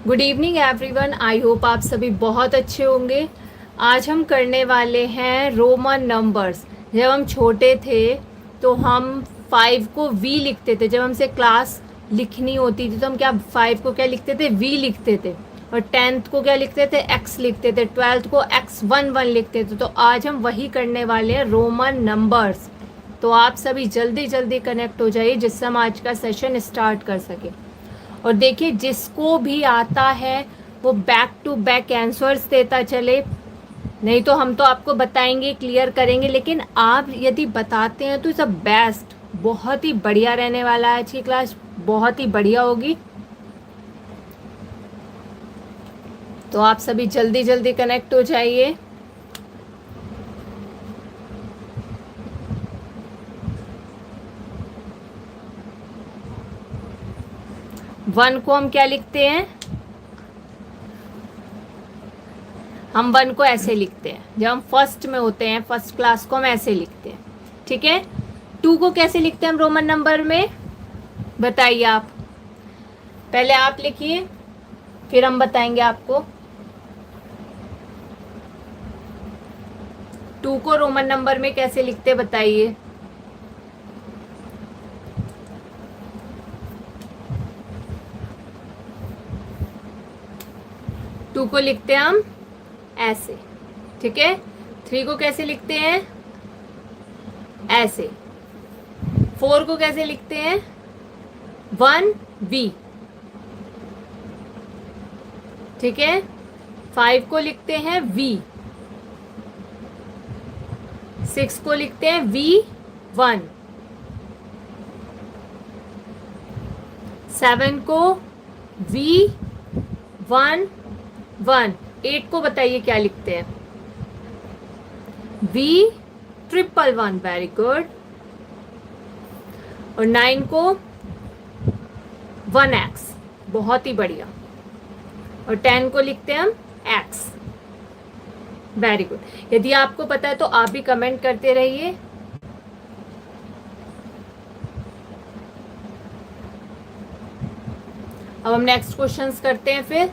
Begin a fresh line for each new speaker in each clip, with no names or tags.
Good evening everyone. I hope आप सभी बहुत अच्छे होंगे। आज हम करने वाले हैं रोमन नंबर्स। जब हम छोटे थे तो हम 5 को वी लिखते थे। जब हमसे क्लास लिखनी होती थी तो हम क्या 5 को क्या लिखते थे, वी लिखते थे। और 10th को क्या लिखते थे, एक्स लिखते थे। 12th को X11 लिखते थे। तो आज हम वही करने वाले हैं, रोमन नंबर्स। तो आप सभी जल्दी जल्दी कनेक्ट हो जाइए जिससे हम आज का सेशन स्टार्ट कर सकें। और देखिए, जिसको भी आता है वो बैक टू बैक आंसर्स देता चले। नहीं तो हम तो आपको बताएंगे, क्लियर करेंगे, लेकिन आप यदि बताते हैं तो इट्स अ बेस्ट। बहुत ही बढ़िया रहने वाला है आज की क्लास, बहुत ही बढ़िया होगी। तो आप सभी जल्दी जल्दी कनेक्ट हो जाइए। वन को हम क्या लिखते हैं, हम वन को ऐसे लिखते हैं। जब हम फर्स्ट में होते हैं, फर्स्ट क्लास को हम ऐसे लिखते हैं, ठीक है। टू को कैसे लिखते हैं हम रोमन नंबर में, बताइए आप। पहले आप लिखिए, फिर हम बताएंगे आपको। टू को रोमन नंबर में कैसे लिखते हैं बताइए। टू को लिखते हैं हम ऐसे, ठीक है। थ्री को कैसे लिखते हैं, ऐसे। फोर को कैसे लिखते हैं, वन वी, ठीक है। फाइव को लिखते हैं वी। सिक्स को लिखते हैं वी वन। सेवन को वी वन वन। एट को बताइए क्या लिखते हैं, V triple one, very good. और नाइन को वन एक्स, बहुत ही बढ़िया। और 10 को लिखते हैं हम एक्स, वेरी गुड। यदि आपको पता है तो आप भी कमेंट करते रहिए। अब हम नेक्स्ट क्वेश्चंस करते हैं फिर।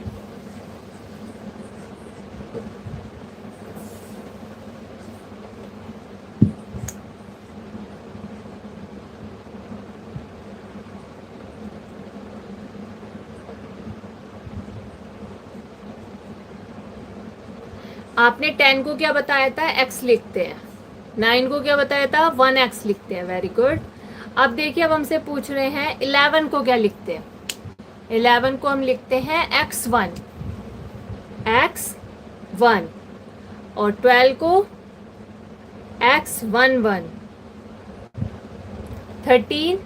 आपने 10 को क्या बताया था, एक्स लिखते हैं। 9 को क्या बताया था, 1x लिखते हैं, वेरी गुड। अब देखिए, अब हमसे पूछ रहे हैं 11 को क्या लिखते हैं। 11 को हम लिखते हैं x1 x1। और 12 को x11। 13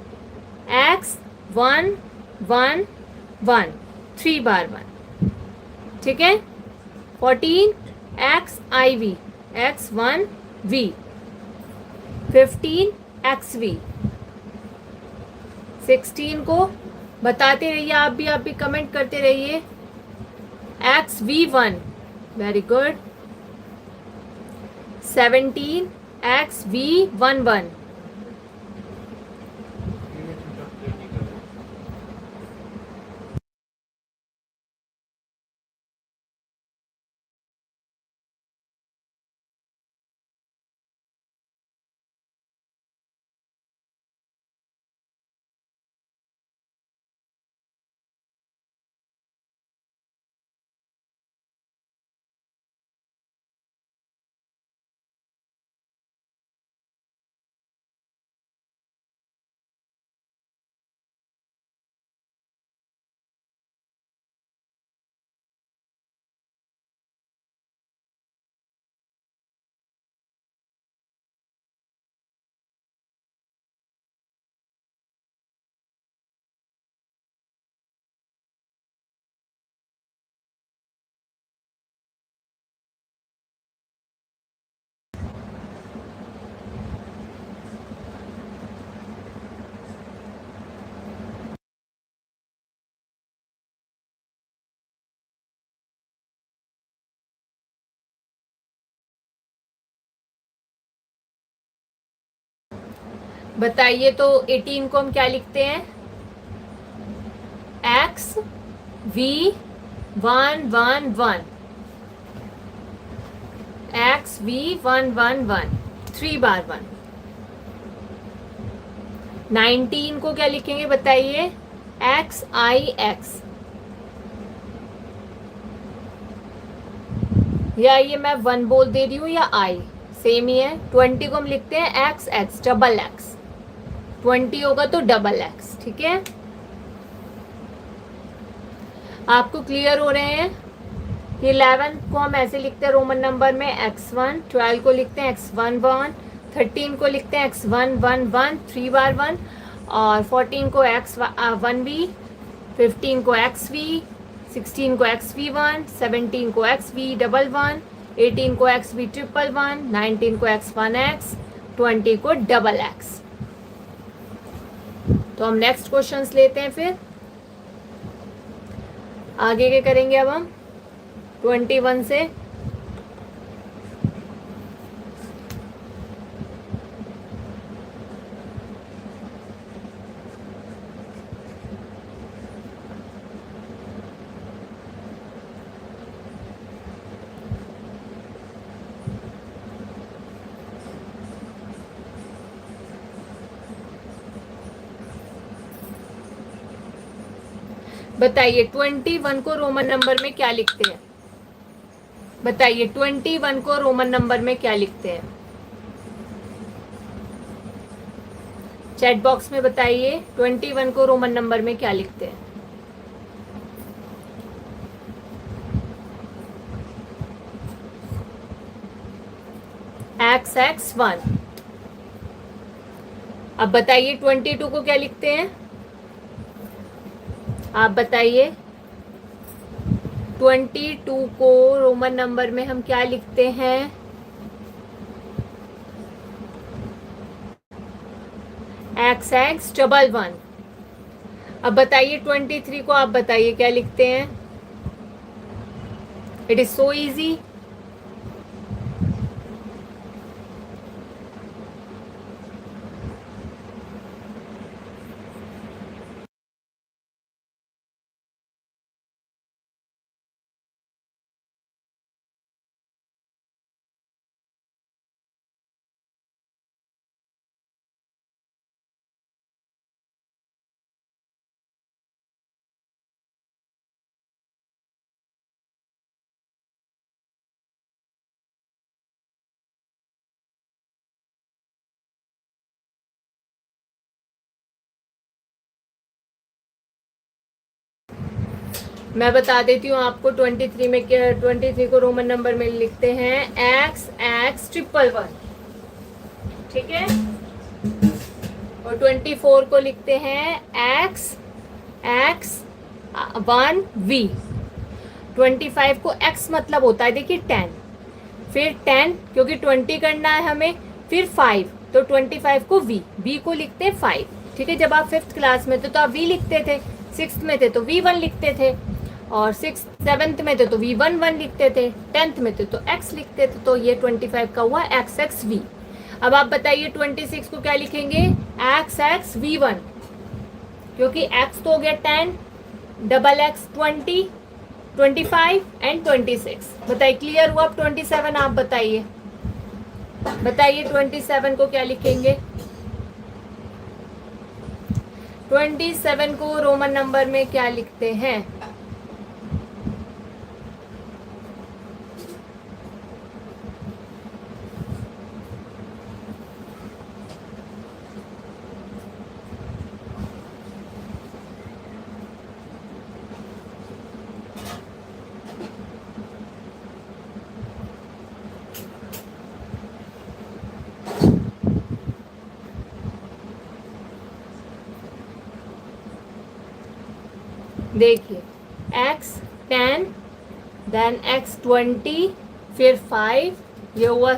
x111, 3 बार 1, ठीक है। 14 XIV X1V। 15 XV। 16 को बताते रहिए, आप भी कमेंट करते रहिए, XV1, वेरी गुड। 17 XV11। बताइए तो 18 को हम क्या लिखते हैं, एक्स वी 1 1 1, एक्स वी 1 1 1, 3 बार 1। 19 को क्या लिखेंगे बताइए, एक्स आई एक्स, या ये मैं 1 बोल दे रही हूँ या आई, सेम ही है। 20 को हम लिखते हैं एक्स एक्स, डबल एक्स, 20 होगा तो डबल एक्स, ठीक है। आपको क्लियर हो रहे हैं। 11 को हम ऐसे लिखते हैं रोमन नंबर में x1, 12 को लिखते हैं x1 1, 13 को लिखते हैं x1 1 1, 3 बार 1, और 14 को x1v, 15 को xv, 16 को xv1, 17 को xv डबल 1, 18 को xv ट्रिपल 1, 19 को x1x, 20 को डबल x। तो हम नेक्स्ट क्वेश्चंस लेते हैं। फिर आगे क्या करेंगे अब हम 21 से। बताइए 21 को रोमन नंबर में क्या लिखते हैं, बताइए 21 को रोमन नंबर में क्या लिखते हैं, चैट बॉक्स में बताइए 21 को रोमन नंबर में क्या लिखते हैं। XX1। अब बताइए 22 को क्या लिखते हैं, आप बताइए 22 को रोमन नंबर में हम क्या लिखते हैं, XX डबल 1। अब बताइए 23 को आप बताइए क्या लिखते हैं। It is so easy. मैं बता देती हूँ आपको 23 में क्या, 23 को रोमन नंबर में लिखते हैं XX ट्रिपल 1, ठीक है। और 24 को लिखते हैं XX1V। 25 को X मतलब होता है देखिए 10, फिर 10 क्योंकि 20 करना है हमें, फिर 5, तो 25 को V को लिखते हैं 5, ठीक है। जब आप 5th क्लास में थे तो आप V लिखते थे, 6th में थे तो V1 लिखते थे, और 7th में थे तो V1 लिखते थे, 10th में थे तो X लिखते थे। तो ये 25 का हुआ XXV। अब आप बताइए 26 को क्या लिखेंगे, XXV1, क्योंकि X तो हो गया 10, डबल X 20, 25 एंड 26। बताइए क्लियर हुआ। अब 27 आप बताइए, बताइए 27 को क्या लिखेंगे। 27 को रोमन नंबर में क्या लिखते हैं, देखिए X 10, देन X 20, फिर 5, ये हुआ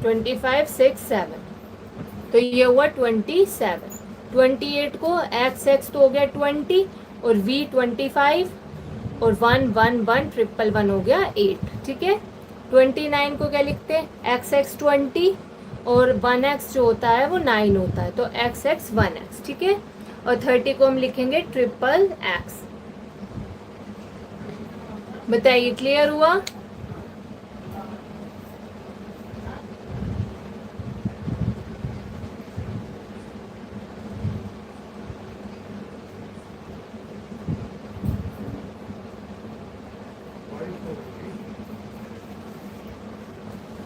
25, 6, 7, तो ये हुआ 27। 28 को XX तो हो गया 20, और V 25, और 1 1 1 ट्रिपल 1 हो गया 8, ठीक है। 29 को क्या लिखते हैं, XX 20, और 1X जो होता है वो 9 होता है, तो XX 1X, ठीक है। और 30 को हम लिखेंगे ट्रिपल X। बताइए, क्लियर हुआ?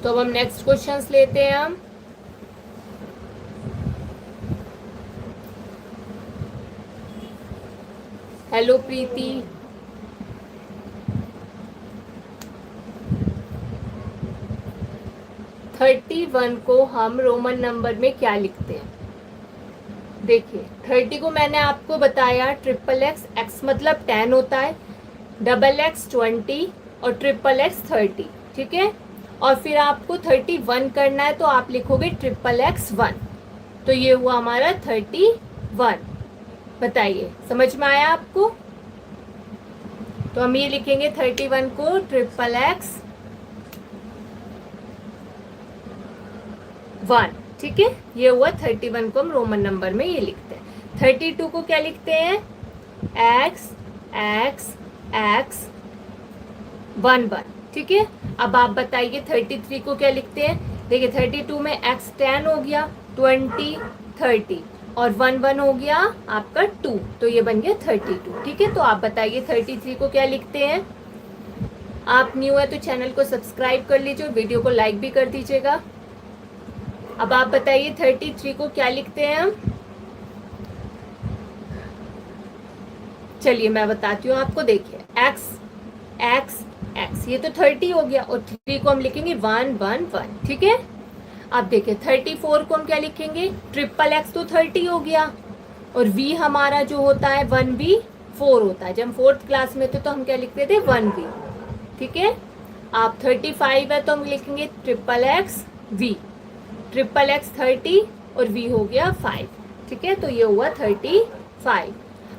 तो अब हम नेक्स्ट क्वेश्चंस लेते हैं हम। हेलो प्रीति। थर्टी वन को हम रोमन नंबर में क्या लिखते हैं? देखिए, 30 को मैंने आपको बताया ट्रिपल एक्स, एक्स मतलब 10 होता है, डबल एक्स 20 और ट्रिपल एक्स 30, ठीक है। और फिर आपको 31 करना है तो आप लिखोगे ट्रिपल एक्स 1। तो ये हुआ हमारा 31। बताइए, समझ में आया आपको? तो हम ये लिखेंगे 31 को ट्रिपल एक्स 1, ठीक है। ये हुआ 31 को हम रोमन नंबर में ये लिखते हैं। 32 को क्या लिखते हैं? एक्स एक्स एक्स 1 1, ठीक है। अब आप बताइए 33 को क्या लिखते हैं? देखिए 32 में एक्स 10 हो गया, 20 30 और 1 1 हो गया आपका 2, तो ये बन गया 32, ठीक है। तो आप बताइए 33 को क्या लिखते हैं? आप न्यू है तो चैनल को सब्सक्राइब कर लीजिए और वीडियो को लाइक भी कर दीजिएगा। अब आप बताइए 33 को क्या लिखते हैं हम? चलिए मैं बताती हूँ आपको। देखिए एक्स एक्स एक्स, ये तो 30 हो गया और 3 को हम लिखेंगे 1 1 1, ठीक है। अब देखिए 34 को हम क्या लिखेंगे? ट्रिपल एक्स तो 30 हो गया और v हमारा जो होता है 1v 4 होता है। जब हम 4th क्लास में थे तो हम क्या लिखते थे? 1v, ठीक है। आप 35 है तो हम लिखेंगे triple x v, triple x 30 और v हो गया 5, ठीक है। तो ये हुआ 35।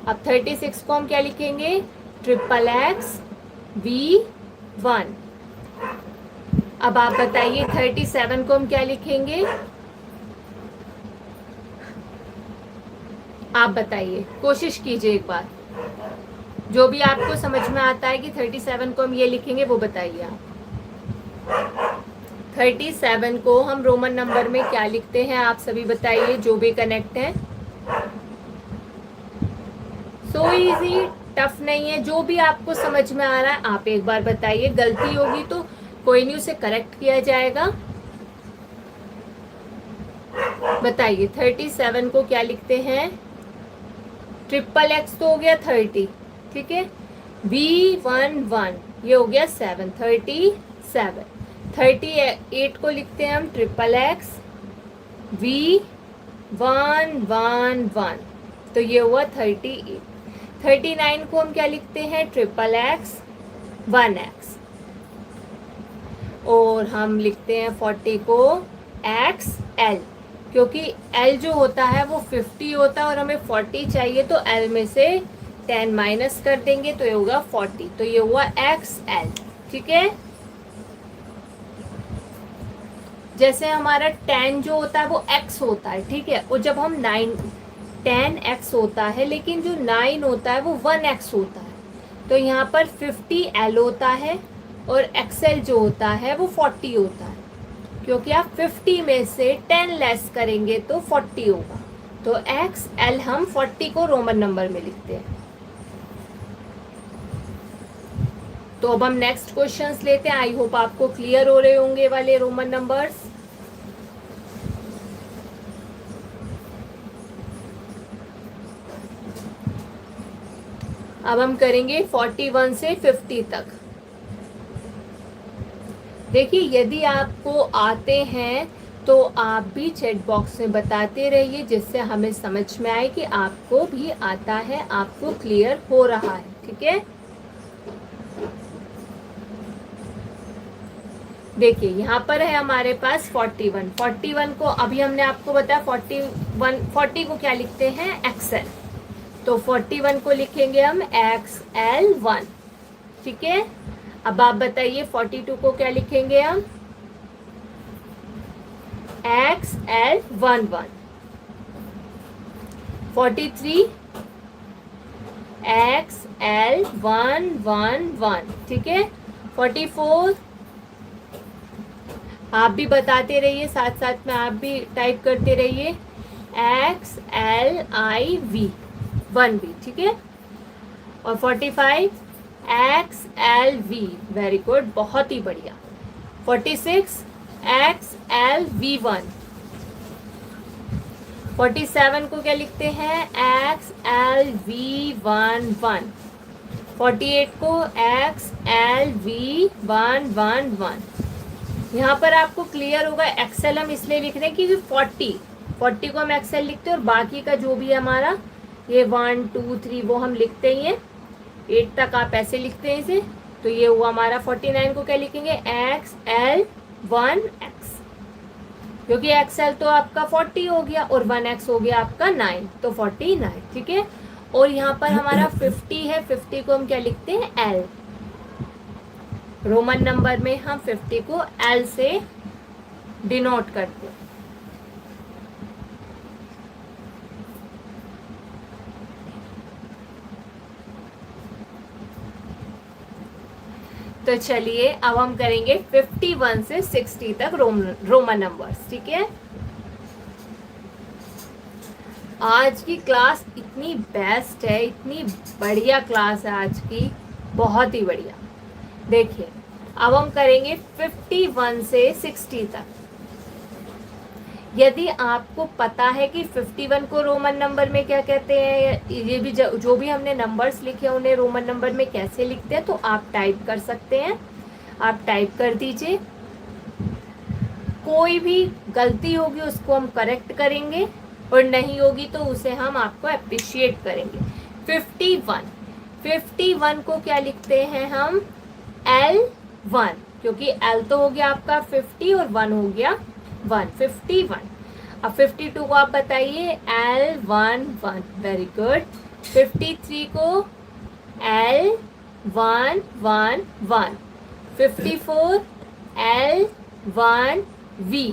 अब 36 को हम क्या लिखेंगे? Triple x v1। अब आप बताइए 37 को हम क्या लिखेंगे? आप बताइए, कोशिश कीजिए एक बार, जो भी आपको समझ में आता है कि 37 को हम ये लिखेंगे वो बताइए आप। 37 को हम रोमन नंबर में क्या लिखते हैं? आप सभी बताइए, जो भी कनेक्ट है। सो इजी, टफ नहीं है, जो भी आपको समझ में आ रहा है आप एक बार बताइए। गलती होगी तो कोई नहीं, उसे करेक्ट किया जाएगा। बताइए 37 को क्या लिखते हैं? ट्रिपल एक्स तो हो गया 30, ठीक है। v1 1, ये हो गया 7, 37। 38 को लिखते हैं हम ट्रिपल एक्स v1 1 1, तो ये हुआ 38। 39 को हम क्या लिखते हैं? ट्रिपल एक्स 1x, और हम लिखते हैं 40 को XL, क्योंकि L जो होता है वो 50 होता है और हमें 40 चाहिए, तो L में से 10 माइनस कर देंगे तो ये होगा 40, तो ये हुआ XL, ठीक है। जैसे हमारा 10 जो होता है वो x होता है, ठीक है, और जब हम 10x होता है, लेकिन जो 9 होता है वो 1x होता है, तो यहाँ पर 50L होता है और XL जो होता है वो 40 होता है, क्योंकि आप 50 में से 10 लेस करेंगे तो 40 होगा। तो XL हम 40 को रोमन नंबर में लिखते हैं। तो अब हम नेक्स्ट क्वेश्चंस लेते हैं। आई होप आपको क्लियर हो रहे होंगे वाले रोमन नंबर्स। अब हम करेंगे 41 से 50 तक। देखिए, यदि आपको आते हैं तो आप भी चैट बॉक्स में बताते रहिए, जिससे हमें समझ में आए कि आपको भी आता है, आपको क्लियर हो रहा है, ठीक है। देखिए यहाँ पर है हमारे पास 41। 41 को अभी हमने आपको बताया 40 को क्या लिखते हैं? एक्सएल, तो 41 को लिखेंगे हम XL1, ठीक है। अब आप बताइए 42 को क्या लिखेंगे हम? XL11। 43 एक्स एल 111, ठीक है। 44, आप भी बताते रहिए, साथ साथ में आप भी टाइप करते रहिए, x L I we 1V, ठीक है। और 45 x L V, very good, बहुत ही बढ़िया। 46 एक्स एल वी 1। 47 को क्या लिखते हैं, एक्स एल वी 11। 48 को एक्स एल वी 111। यहाँ पर आपको क्लियर होगा, एक्सेल हम इसलिए लिख रहे हैं क्योंकि 40 को हम एक्सेल लिखते हैं और बाकी का जो भी है हमारा ये 1 2 3 वो हम लिखते ही हैं, 8 तक आप ऐसे लिखते हैं इसे। तो ये हुआ हमारा 49 को क्या लिखेंगे, एक्स एल 1x, क्योंकि एक्सएल तो आपका 40 हो गया और 1x हो गया आपका 9, तो 49, ठीक है। और यहाँ पर हमारा 50 है, 50 को हम क्या लिखते हैं, एल। रोमन नंबर में हम 50 को एल से डिनोट करते हैं। तो चलिए अब हम करेंगे 51 से 60 तक रोमन नंबर्स, ठीक है। आज की क्लास इतनी बेस्ट है, इतनी बढ़िया क्लास है आज की, बहुत ही बढ़िया। देखिए अब हम करेंगे 51 से 60 तक। यदि आपको पता है कि 51 को रोमन नंबर में क्या कहते हैं, ये भी जो भी हमने नंबर्स लिखे हैं उन्हें रोमन नंबर में कैसे लिखते हैं, तो आप टाइप कर सकते हैं। आप टाइप कर दीजिए, कोई भी गलती होगी उसको हम करेक्ट करेंगे और नहीं होगी तो उसे हम आपको अप्रिशिएट करेंगे। 51 को क्या लिखते हैं हम, L1, क्योंकि L तो हो गया आपका 50 और 1 हो गया 1, 51। अब 52 को आप बताइए, L11, वेरी गुड। 53 को L111। 54 L1V,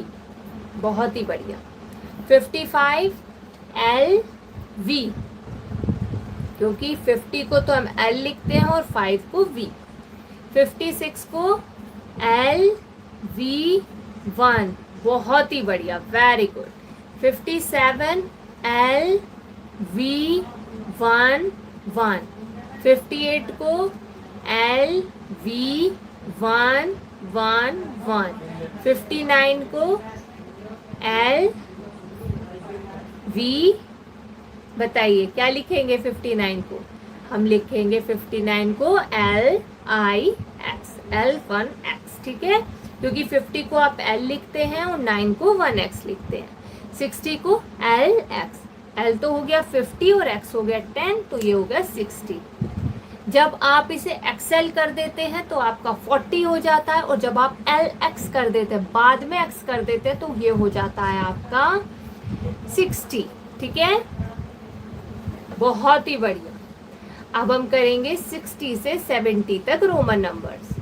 बहुत ही बढ़िया। 55 LV, क्योंकि 50 को तो हम L लिखते हैं और 5 को V। 56 को LV1, बहुत ही बढ़िया, वेरी गुड। 57 LV11। 58 को LV111। 59 को LV, बताइए क्या लिखेंगे 59 को, हम लिखेंगे 59 को LIX, L1X, ठीक है, क्योंकि 50 को आप L लिखते हैं और 9 को 1X लिखते हैं। 60 को LX, L तो हो गया 50 और X हो गया 10, तो ये हो गया 60। जब आप इसे एक्सेल कर देते हैं तो आपका 40 हो जाता है, और जब आप LX कर देते हैं, बाद में X कर देते हैं, तो ये हो जाता है आपका 60, ठीक है, बहुत ही बढ़िया। अब हम करेंगे 60 से 70 तक रोमन नंबर्स।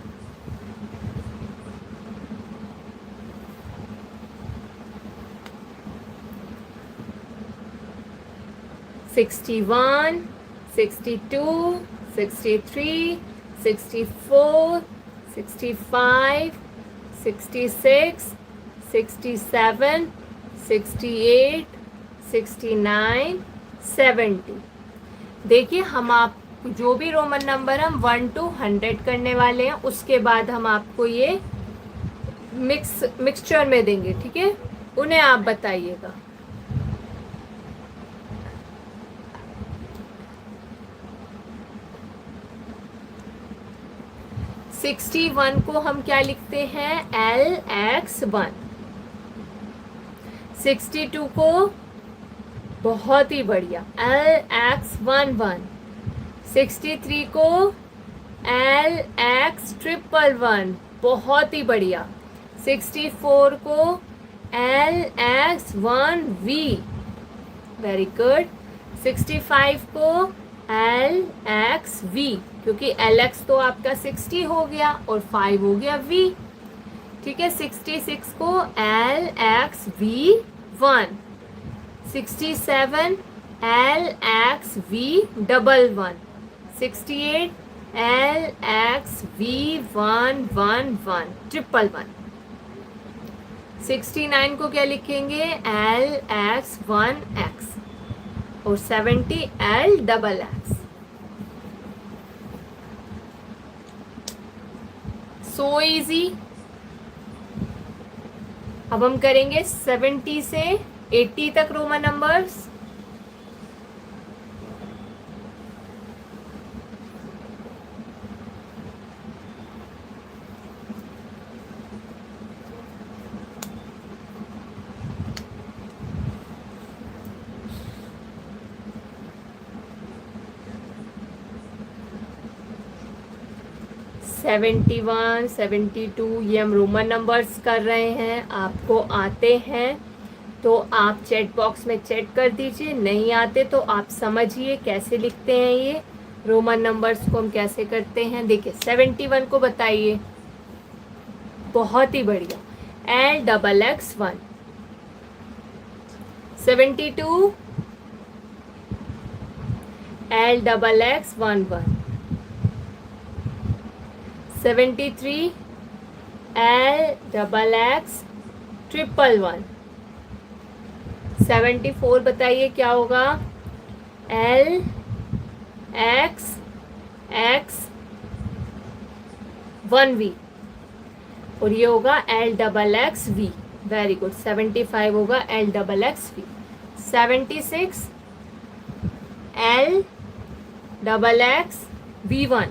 (61), (62), (63), (64), (65), (66), (67), (68), (69), 70। देखिए हम आप जो भी रोमन नंबर हम 1 to 100 करने वाले हैं, उसके बाद हम आपको ये मिक्सचर में देंगे, ठीक है, उन्हें आप बताइएगा। (61) को हम क्या लिखते हैं, LX1। 62 को, बहुत ही बढ़िया, LX11। 63 को LX111, बहुत ही बढ़िया। 64 को LX1V, वेरी गुड। 65 को LXV, क्योंकि LX तो आपका 60 हो गया और 5 हो गया V, ठीक है। 66 को LXV1। 67 LXV11, 68 LXV111 111 69 को क्या लिखेंगे LX1X और 70 LXX। So easy. अब हम करेंगे 70 से 80 तक रोमन नंबर्स। सेवेंटी 72 ये हम रोमन नंबर्स कर रहे हैं। आपको आते हैं तो आप चैट बॉक्स में चैट कर दीजिए, नहीं आते तो आप समझिए कैसे लिखते हैं ये रोमन नंबर्स को हम कैसे करते हैं। देखिए 71 को बताइए। बहुत ही बढ़िया, LXX1। 72 LXX11। 73 LXX111। 74 बताइए क्या होगा LXX1V और ये होगा LXXV। Very good. 75 होगा LXXV। 76 LXXV1।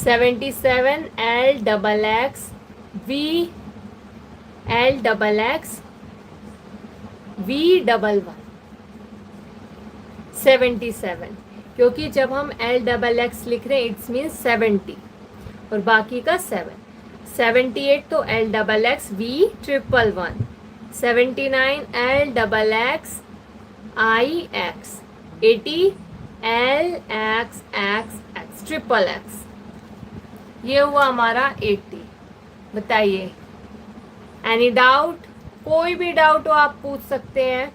77 LXXV11। 77 क्योंकि जब हम LXX लिख रहे हैं इट्स मीन 70 और बाकी का 7। 78 तो LXXV111। 79 LXXIX। 80 LXXX। ये हुआ हमारा 80। बताइए एनी डाउट? कोई भी डाउट हो आप पूछ सकते हैं।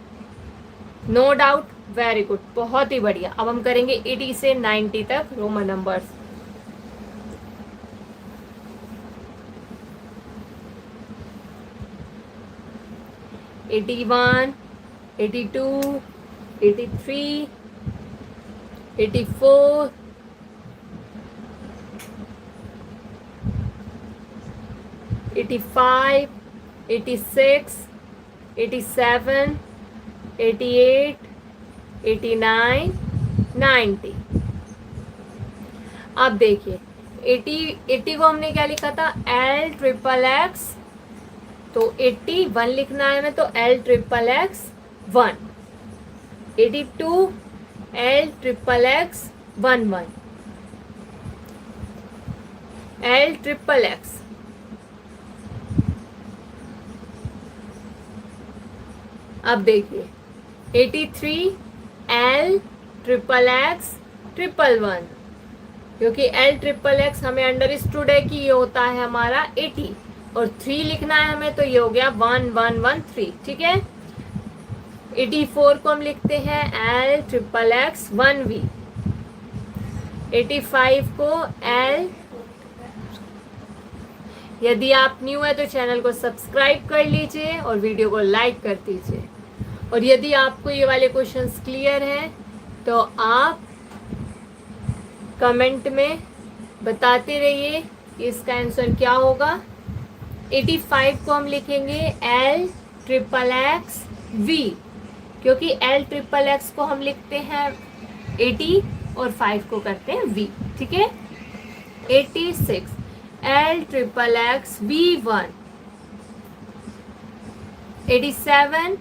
No doubt. वेरी गुड, बहुत ही बढ़िया। अब हम करेंगे 80 से 90 तक रोमन नंबर्स। '81, '82, '83, '84, '85, '86, '87, '88, '89, '90। अब देखिए 80 को हमने क्या लिखा था LXXX, तो 81 लिखना है हमें तो LXXX1। 82 LXXX11। LXXX। अब देखिए 83 LXXX111 क्योंकि LXXX हमें अंडरस्टूड है कि ये होता है हमारा 80 और 3 लिखना है हमें तो ये हो गया 1113। ठीक है। 84 को हम लिखते हैं LXXX1V। 85 को यदि आप न्यू है तो चैनल को सब्सक्राइब कर लीजिए और वीडियो को लाइक कर दीजिए। और यदि आपको ये वाले क्वेश्चंस क्लियर हैं तो आप कमेंट में बताते रहिए कि इसका आंसर क्या होगा। 85 को हम लिखेंगे LXXXV क्योंकि LXXX को हम लिखते हैं 80 और 5 को करते हैं V। ठीक है। 86 LXXXV1। 87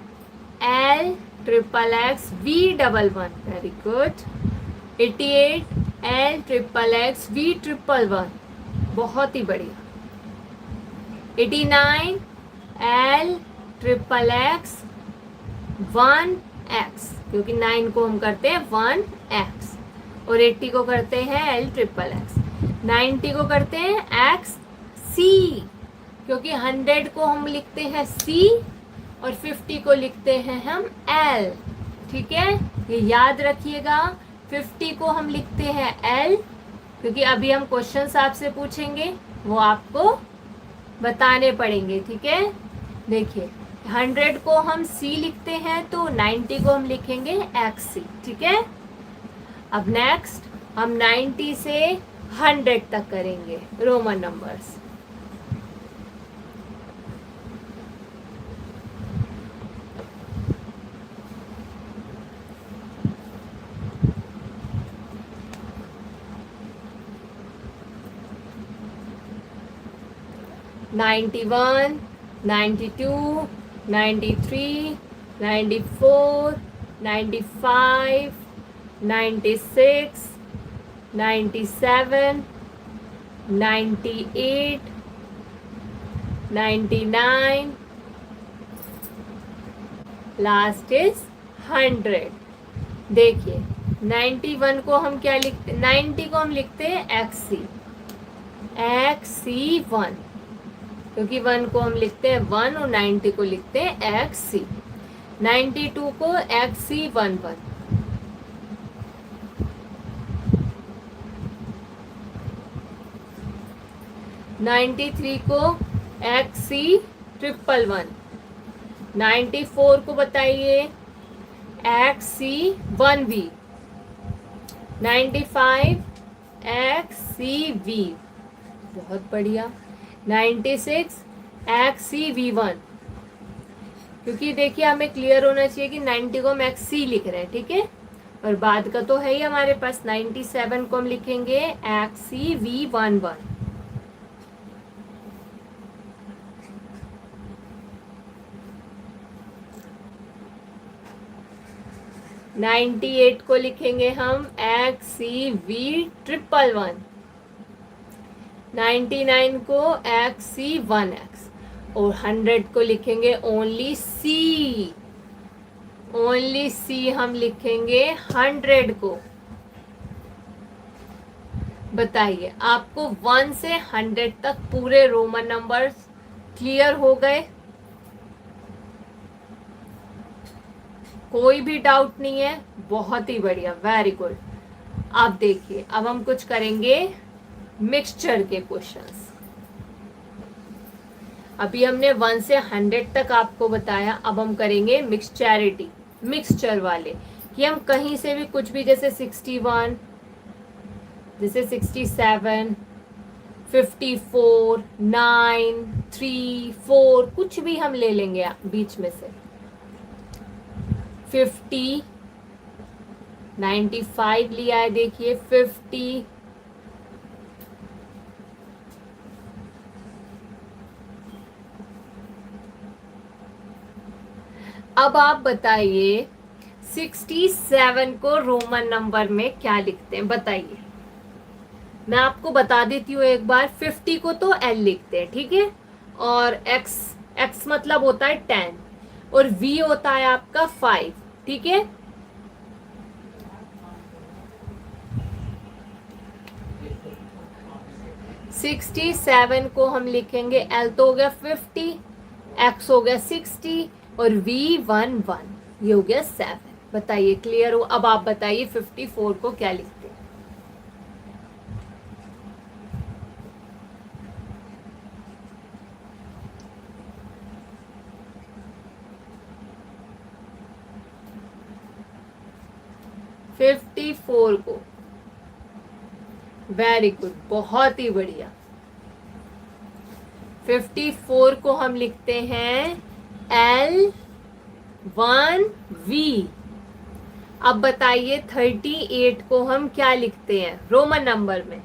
LXXXV11। Very good. 88 LXXXV111। बहुत ही बढ़िया। 89 LXXX1X क्योंकि 9 को हम करते हैं 1X और 80 को करते हैं LXXX। 90 को करते हैं XC क्योंकि 100 को हम लिखते हैं C और 50 को लिखते हैं हम L। ठीक है, ये याद रखिएगा। 50 को हम लिखते हैं L, क्योंकि अभी हम क्वेश्चंस आपसे पूछेंगे, वो आपको बताने पड़ेंगे। ठीक है, देखिए 100 को हम C लिखते हैं, तो 90 को हम लिखेंगे XC। ठीक है, अब नेक्स्ट हम 90 से 100 तक करेंगे रोमन नंबर्स। "91, 92, 93, 94, 95, 96, 97, 98, 99, last is 100। देखिए 91 को हम क्या लिखते, 90 को हम लिखते हैं XC, XC1, क्योंकि 1 को हम लिखते हैं 1 और 90 को लिखते हैं XC। 92 को XC11, 93 को XC111, 94 को बताइए XC1V, 95 XCV, बहुत बढ़िया। 96 XCV1, क्योंकि देखिए हमें क्लियर होना चाहिए कि 90 को हम XC लिख रहे हैं। ठीक है, और बाद का तो है ही हमारे पास। 97 को हम लिखेंगे XCV11, 98 को लिखेंगे हम XCV111, 99 को XC1X, और 100 को लिखेंगे ओनली C हम लिखेंगे 100 को। बताइए आपको 1 से 100 तक पूरे रोमन नंबर्स क्लियर हो गए? कोई भी डाउट नहीं है? बहुत ही बढ़िया, वेरी गुड। अब देखिए, अब हम कुछ करेंगे मिक्सचर के क्वेश्चंस। अभी हमने 1 से 100 तक आपको बताया, अब हम करेंगे मिक्सचैरिटी, मिक्सचर वाले, कि हम कहीं से भी कुछ भी, जैसे 61, जैसे 67, 54, 9, 3, 4, कुछ भी हम ले लेंगे बीच में से। 50, 95 लिया है, देखिए 50, अब आप बताइए 67 को रोमन नंबर में क्या लिखते हैं? बताइए, मैं आपको बता देती हूँ एक बार। 50 को तो L लिखते हैं, ठीक है, और X मतलब होता है 10, और V होता है आपका 5, ठीक है। "67 को हम लिखेंगे, L तो हो गया 50, X हो गया 60, और V11, ये हो गया 7। बताइए, क्लियर हो? अब आप बताइए 54 को क्या लिखते हैं? "54 को, वेरी गुड, बहुत ही बढ़िया। 54 को हम लिखते हैं L1V। अब बताइए 38 को हम क्या लिखते हैं रोमन नंबर में?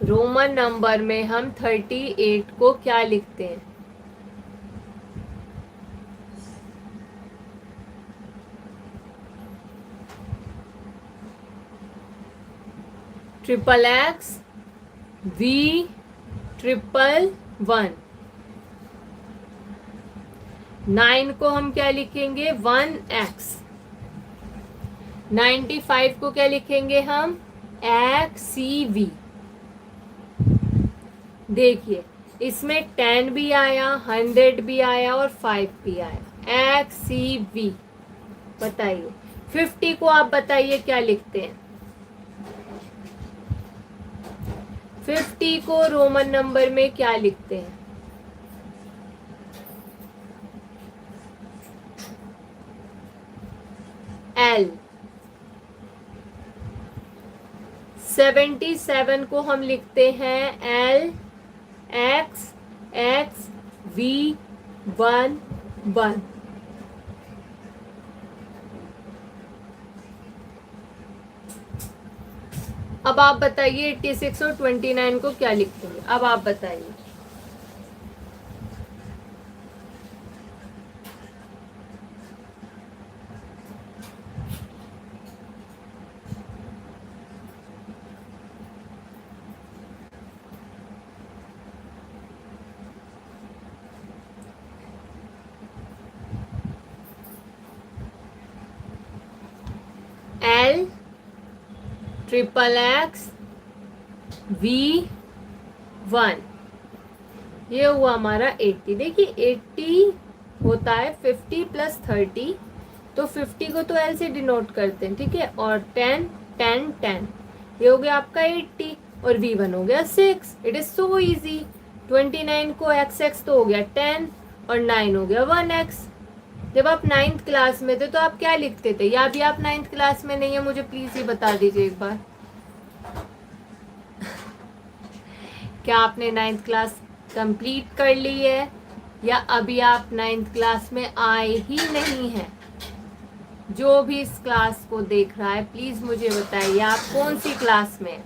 रोमन नंबर में हम 38 को क्या लिखते हैं? XXX, V111। 9 को हम क्या लिखेंगे? 1X। 95 को क्या लिखेंगे हम? XCV। देखिए इसमें 10 भी आया, 100 भी आया और 5 भी आया। X C V. बताइए 50 को आप बताइए क्या लिखते हैं? 50 को रोमन नंबर में क्या लिखते हैं? एल। 77 को हम लिखते हैं एल एक्स एक्स वी 1 अब आप बताइए 86 और 29 को क्या लिखते हैं? अब आप बताइए। एल ट्रिपल एक्स V1, ये हुआ हमारा 80। देखिए 80 होता है 50 + 30, तो 50 को तो L से डिनोट करते हैं, ठीक है। और 10 10 10, ये हो गया आपका 80 और V1 हो गया 6। It is so easy. 29 को XX तो हो गया 10 और 9 हो गया 1X। जब आप 9th क्लास में थे तो आप क्या लिखते थे? या अभी आप 9th क्लास में नहीं है? मुझे प्लीज ये बता दीजिए एक बार। क्या आपने 9th क्लास कंप्लीट कर ली है या अभी आप 9th क्लास में आए ही नहीं हैं? जो भी इस क्लास को देख रहा है प्लीज मुझे बताइए आप कौन सी क्लास में हैं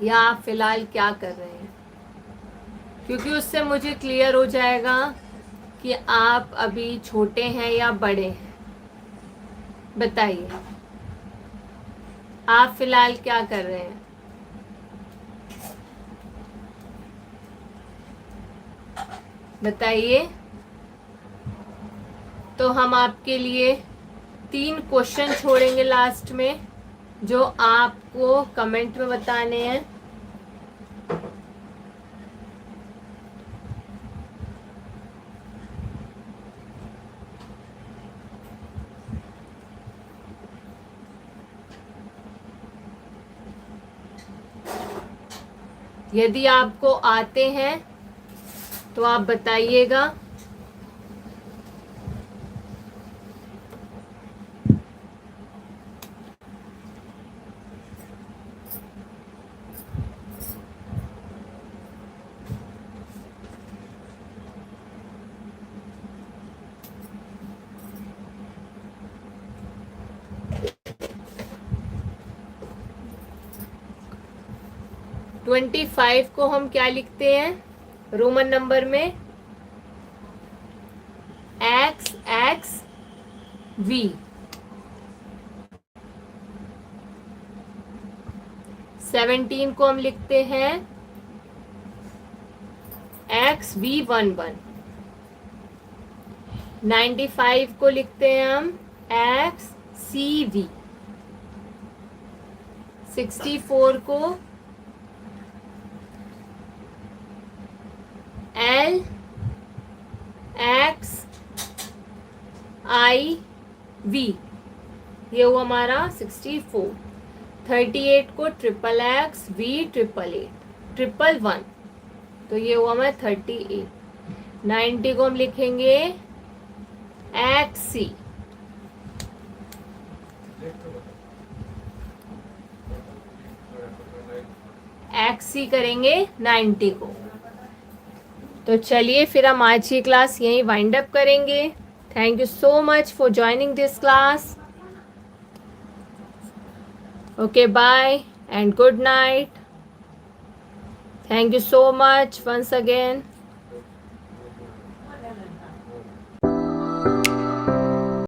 या आप फिलहाल क्या कर रहे हैं, क्योंकि उससे मुझे क्लियर हो जाएगा कि आप अभी छोटे हैं या बड़े हैं। बताइए आप फिलहाल क्या कर रहे हैं? बताइए। तो हम आपके लिए 3 क्वेश्चन छोड़ेंगे लास्ट में, जो आपको कमेंट में बताने हैं। यदि आपको आते हैं तो आप बताइएगा। ट्वेंटी 25 को हम क्या लिखते हैं रोमन नंबर में? X X V. 17 को हम लिखते हैं एक्स V1 95 को लिखते हैं हम एक्स CV। 64 को L X IV, ये हुआ हमारा 64। 38 को XXX V888 111, तो ये हुआ हमारा 38। 90 को हम लिखेंगे XC। XC करेंगे 90 को। तो चलिए फिर हम आज की क्लास यहीं वाइंड अप करेंगे। Thank you so much for joining this class. Okay bye and good night. Thank you so much once again.